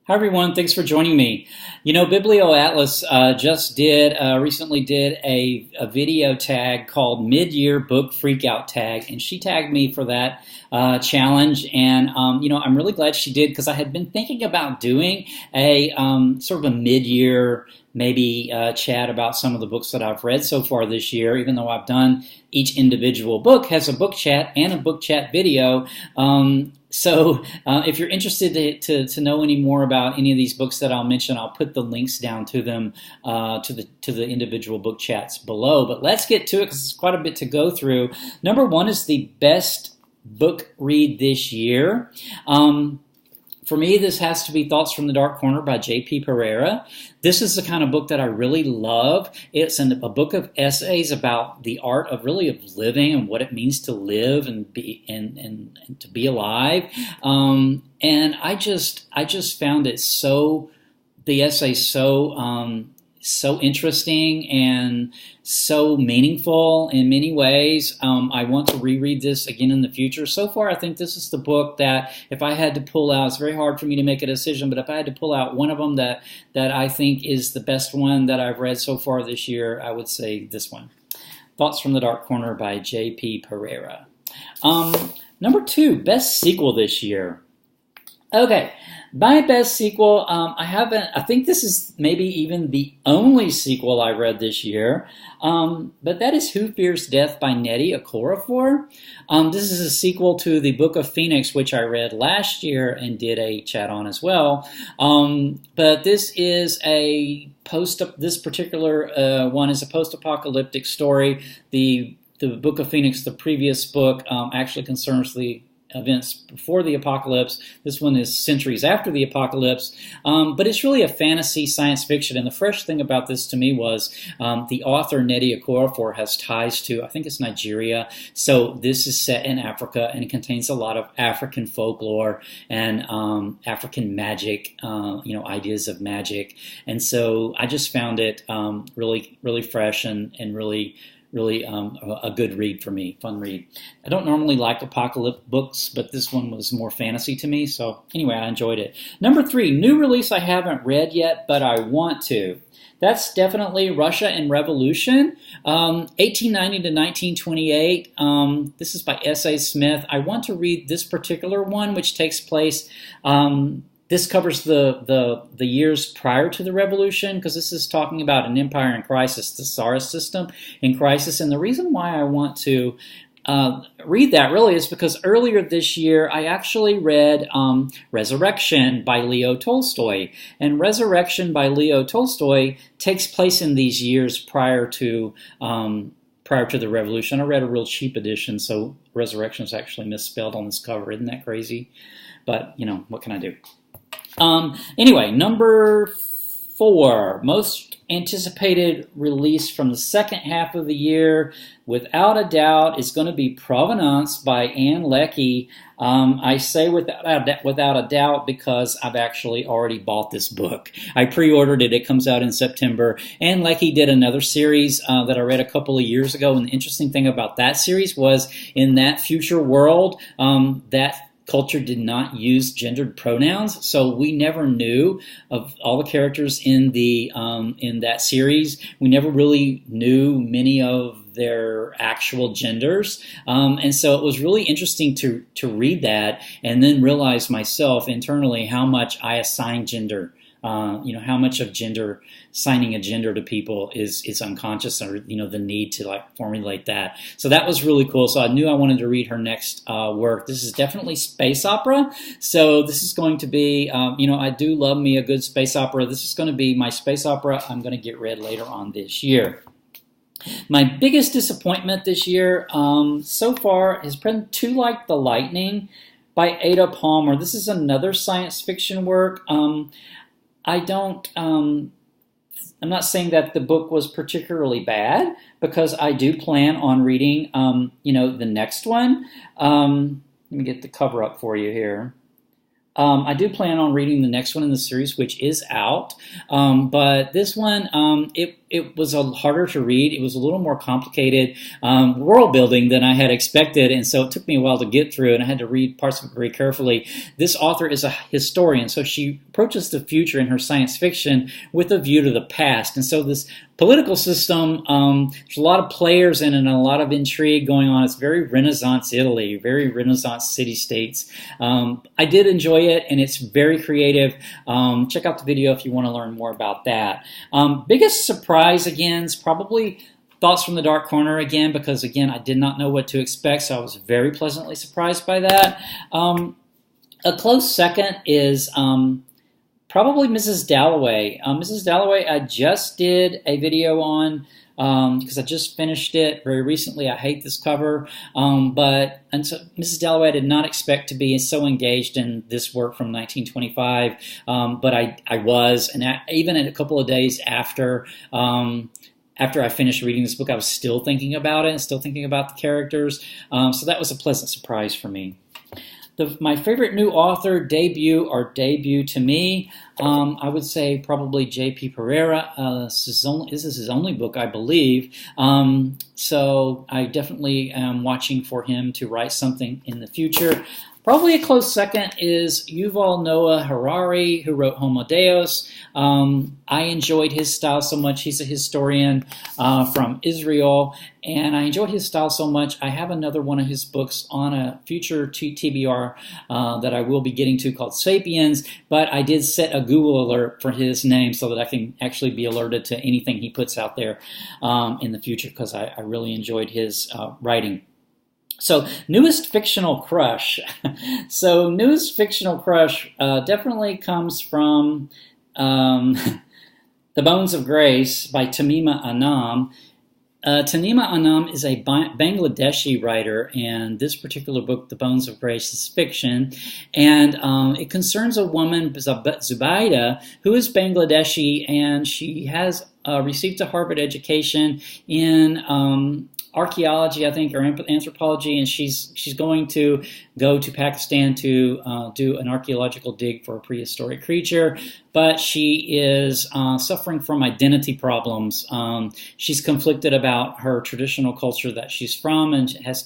Hi everyone, thanks for joining me. You know, BiblioAtlas recently did a video tag called Mid-Year Book Freakout Tag, and she tagged me for that challenge. And I'm really glad she did because I had been thinking about doing a sort of a mid-year maybe chat about some of the books that I've read so far this year, even though I've done each individual book has a book chat and a book chat video. So if you're interested to know any more about any of these books that I'll mention, I'll put the links down to them to the individual book chats below. But let's get to it because it's quite a bit to go through. Number one is the best book read this year. For me, this has to be Thoughts from the Dark Corner by J.P. Pereira. This is the kind of book that I really love. It's a book of essays about the art of living and what it means to live and be and to be alive. And I just found it the essay so interesting and so meaningful in many ways. I want to reread this again in the future. So far, I think this is the book that if I had to pull out, it's very hard for me to make a decision, but if I had to pull out one of them that I think is the best one that I've read so far this year, I would say this one, Thoughts from the Dark Corner by J.P. Pereira. Number two, best sequel this year. Okay, my best sequel, I think this is maybe even the only sequel I read this year, but that is Who Fears Death by Nnedi Okorafor. This is a sequel to the Book of Phoenix, which I read last year and did a chat on as well. But this is this particular one is a post-apocalyptic story. The Book of Phoenix, the previous book, actually concerns the events before the apocalypse. This one is centuries after the apocalypse, but it's really a fantasy science fiction. And the fresh thing about this to me was the author Nnedi Okorafor has ties to, I think it's Nigeria. So this is set in Africa and it contains a lot of African folklore and African magic, ideas of magic. And so I just found it really, really fresh and really a good read for me, fun read. I don't normally like apocalypse books, but this one was more fantasy to me. So anyway, I enjoyed it. Number three, new release I haven't read yet, but I want to. That's definitely Russia and Revolution, 1890 to 1928. This is by S.A. Smith. I want to read this particular one, which takes place this covers the years prior to the revolution, because this is talking about an empire in crisis, the Tsarist system in crisis. And the reason why I want to read that really is because earlier this year I actually read Resurrection by Leo Tolstoy. And Resurrection by Leo Tolstoy takes place in these years prior to the revolution. I read a real cheap edition, so Resurrection is actually misspelled on this cover. Isn't that crazy? But, what can I do? Anyway, number four, most anticipated release from the second half of the year, without a doubt, is going to be Provenance by Ann Leckie. I say without a doubt because I've actually already bought this book. I pre-ordered it. It comes out in September. Ann Leckie did another series that I read a couple of years ago, and the interesting thing about that series was in that future world, that culture did not use gendered pronouns, so we never knew of all the characters in that series. We never really knew many of their actual genders, and so it was really interesting to read that and then realize myself internally how much I assign gender. How much of assigning a gender to people is unconscious, or the need to formulate that. So that was really cool. So I knew I wanted to read her next work. This is definitely space opera. So this is going to be, I do love me a good space opera. This is going to be my space opera I'm going to get read later on this year. My biggest disappointment this year so far has been Too Like the Lightning by Ada Palmer. This is another science fiction work. I'm not saying that the book was particularly bad, because I do plan on reading, the next one. Let me get the cover up for you here. I do plan on reading the next one in the series, which is out. But this one, it was harder to read. It was a little more complicated world building than I had expected, and so it took me a while to get through, and I had to read parts of it very carefully. This author is a historian, so she approaches the future in her science fiction with a view to the past, and so this political system, there's a lot of players in it and a lot of intrigue going on. It's very Renaissance Italy, very Renaissance city-states. I did enjoy it, and it's very creative. Check out the video if you want to learn more about that. Biggest surprise, again, is probably Thoughts from the Dark Corner again, because, again, I did not know what to expect, so I was very pleasantly surprised by that. A close second is probably Mrs. Dalloway. Mrs. Dalloway, I just did a video on because I just finished it very recently. I hate this cover, and so Mrs. Dalloway, I did not expect to be so engaged in this work from 1925, but I was, and even in a couple of days after I finished reading this book, I was still thinking about it, still thinking about the characters, so that was a pleasant surprise for me. My favorite new author debut to me, I would say probably J.P. Pereira. This is his only book, I believe. So I definitely am watching for him to write something in the future. Probably a close second is Yuval Noah Harari, who wrote Homo Deus. I enjoyed his style so much. He's a historian from Israel, and I enjoyed his style so much. I have another one of his books on a future TBR that I will be getting to called Sapiens, but I did set a Google alert for his name so that I can actually be alerted to anything he puts out there in the future, because I really enjoyed his writing. So, newest fictional crush. Newest fictional crush definitely comes from The Bones of Grace by Tamima Anam. Tamima Anam is a Bangladeshi writer, and this particular book, The Bones of Grace, is fiction, and it concerns a woman, Zubaida, who is Bangladeshi, and she has received a Harvard education in archaeology, I think, or anthropology, and she's going to go to Pakistan to do an archaeological dig for a prehistoric creature, but she is suffering from identity problems. She's conflicted about her traditional culture that she's from, and has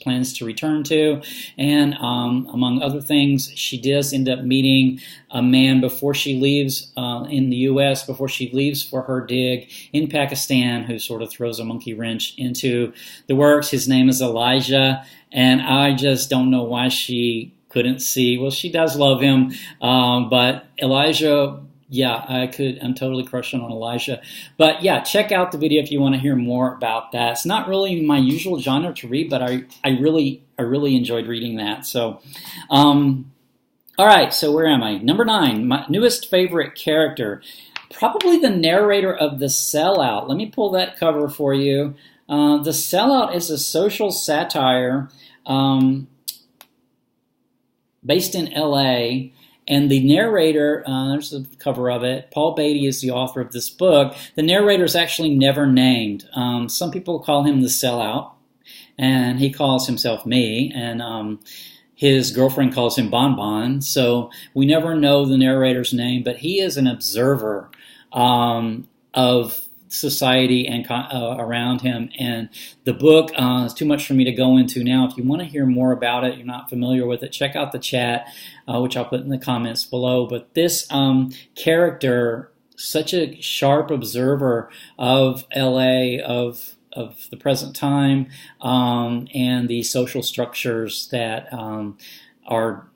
plans to return to, and among other things, she does end up meeting a man before she leaves in the U.S., before she leaves for her dig in Pakistan, who sort of throws a monkey wrench into the works. His name is Elijah, and I just don't know why she couldn't see. Well, she does love him, but Elijah, yeah, I'm totally crushing on Elijah. But yeah, check out the video if you want to hear more about that. It's not really my usual genre to read, but I really enjoyed reading that. So, all right, so where am I? Number 9, my newest favorite character. Probably the narrator of The Sellout. Let me pull that cover for you. The Sellout is a social satire based in L.A., and the narrator, there's the cover of it, Paul Beatty is the author of this book. The narrator is actually never named. Some people call him the Sellout, and he calls himself me, and his girlfriend calls him Bon Bon, so we never know the narrator's name, but he is an observer of society and around him, and the book is too much for me to go into now. If you want to hear more about it, you're not familiar with it, check out the chat, which I'll put in the comments below. But this character, such a sharp observer of LA, of the present time, and the social structures that are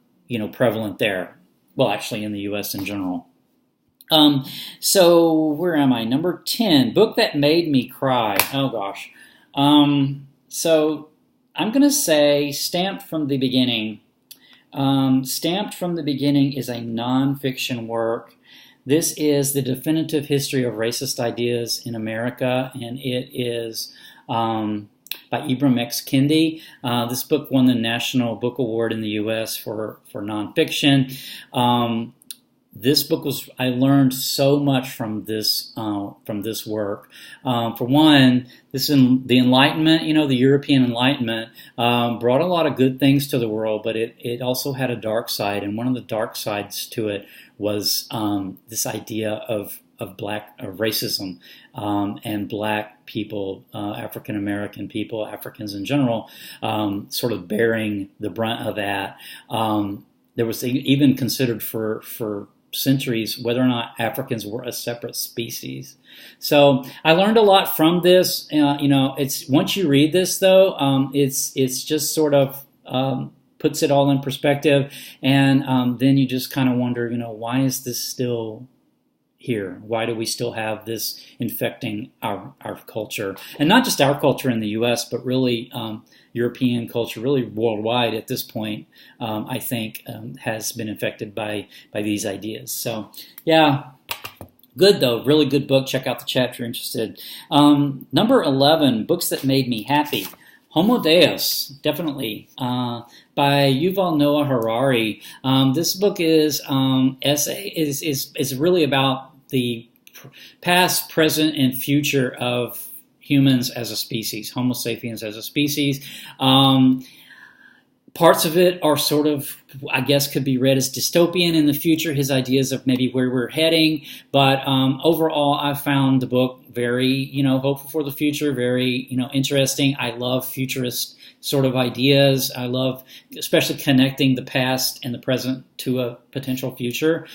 prevalent there. Well, actually in the U.S. in general. So where am I? Number 10, book that made me cry. Oh gosh. So I'm going to say Stamped from the Beginning. Stamped from the Beginning is a nonfiction work. This is the definitive history of racist ideas in America, and it is by Ibram X. Kendi. This book won the National Book Award in the U.S. for nonfiction. This book I learned so much from this work. For one, the Enlightenment, the European Enlightenment, brought a lot of good things to the world, but it also had a dark side, and one of the dark sides to it was this idea of of racism and black people, African American people, Africans in general, sort of bearing the brunt of that. There was even considered for centuries whether or not Africans were a separate species. So I learned a lot from this. It's once you read this though, it's just sort of puts it all in perspective, and then you just kind of wonder, why is this still here? Why do we still have this infecting our culture? And not just our culture in the U.S., but really European culture, really worldwide at this point, I think has been infected by these ideas. So, yeah, good though, really good book. Check out the chat if you're interested. Number 11, books that made me happy. Homo Deus, definitely, by Yuval Noah Harari. This book is really about the past, present, and future of humans as a species, Homo sapiens as a species. Parts of it are sort of, I guess, could be read as dystopian in the future, his ideas of maybe where we're heading. But overall, I found the book very, hopeful for the future, very, interesting. I love futurist sort of ideas. I love especially connecting the past and the present to a potential future.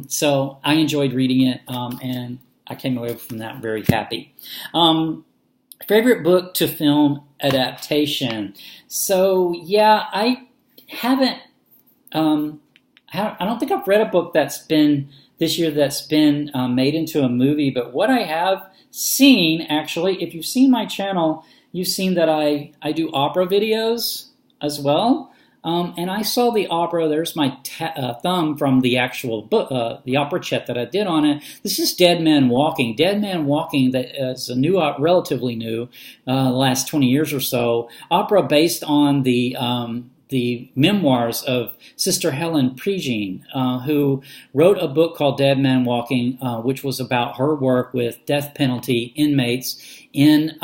So I enjoyed reading it, and I came away from that very happy. Favorite book to film adaptation. So yeah, I haven't. I don't think I've read a book that's been this year that's been made into a movie. But what I have seen, actually, if you've seen my channel, you've seen that I do opera videos as well. And I saw the opera. There's my thumb from the actual book, the opera chat that I did on it. This is Dead Man Walking. Dead Man Walking, that is a new, relatively new, last 20 years or so, opera based on the memoirs of Sister Helen Prejean, who wrote a book called Dead Man Walking, which was about her work with death penalty inmates in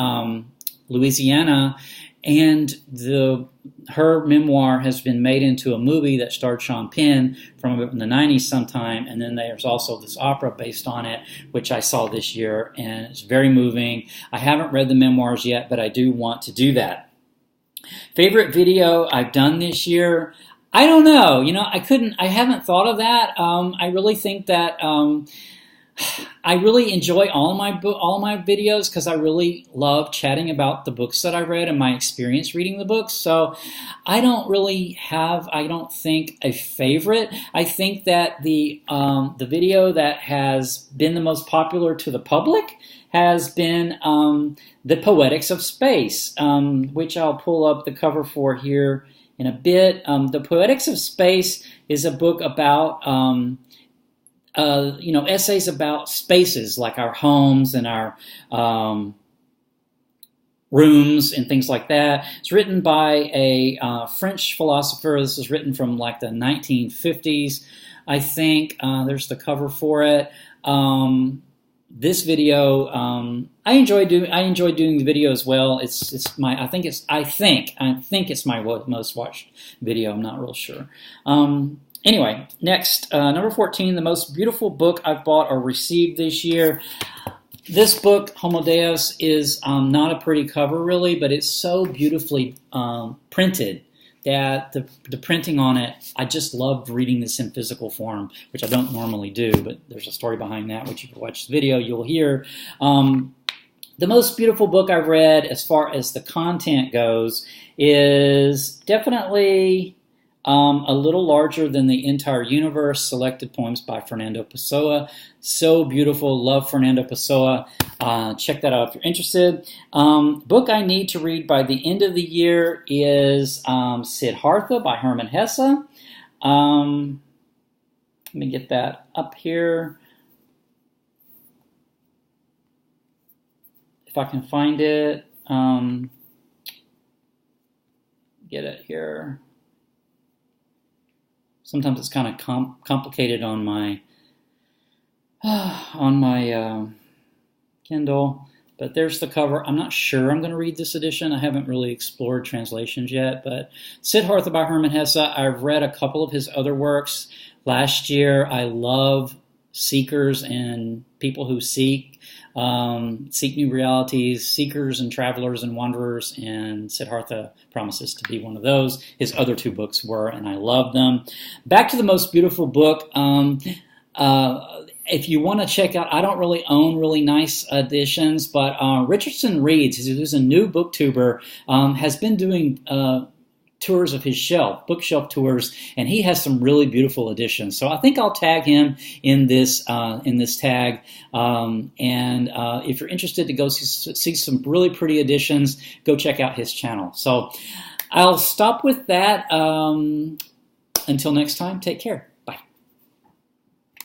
Louisiana. And her memoir has been made into a movie that starred Sean Penn from in the 90s sometime, and then there's also this opera based on it, which I saw this year, and it's very moving. I haven't read the memoirs yet, but I do want to do that. Favorite video I've done this year? I don't know. I haven't thought of that. I really think that I really enjoy all my videos because I really love chatting about the books that I read and my experience reading the books. So I don't really have, I don't think, a favorite. I think that the video that has been the most popular to the public has been The Poetics of Space, which I'll pull up the cover for here in a bit. The Poetics of Space is a book about essays about spaces like our homes and our rooms and things like that. It's written by a French philosopher. This is written from like the 1950s, I think. There's the cover for it. This video, I enjoy doing the video as well. It's my, I think it's my most watched video. I'm not real sure. Anyway, next, number 14, the most beautiful book I've bought or received this year. This book, Homo Deus, is not a pretty cover really, but it's so beautifully printed that the printing on it, I just loved reading this in physical form, which I don't normally do, but there's a story behind that, which if you watch the video, you'll hear. The most beautiful book I've read as far as the content goes is definitely a little larger than the entire universe, selected poems by Fernando Pessoa. So beautiful. Love Fernando Pessoa. Check that out if you're interested. Book I need to read by the end of the year is Siddhartha by Hermann Hesse. Let me get that up here. If I can find it. Get it here. Sometimes it's kind of complicated on my Kindle, but there's the cover. I'm not sure I'm going to read this edition. I haven't really explored translations yet, but Siddhartha by Hermann Hesse. I've read a couple of his other works last year. I love seekers and people who seek new realities, seekers and travelers and wanderers, and Siddhartha promises to be one of those. His other 2 books were, and I love them. Back to the Most Beautiful Book. If you want to check out, I don't really own really nice editions, but Richardson Reads, who's a new booktuber, has been doing tours of his bookshelf tours, and he has some really beautiful editions. So I think I'll tag him in this tag. If you're interested to go see some really pretty editions, go check out his channel. So I'll stop with that. Until next time, take care.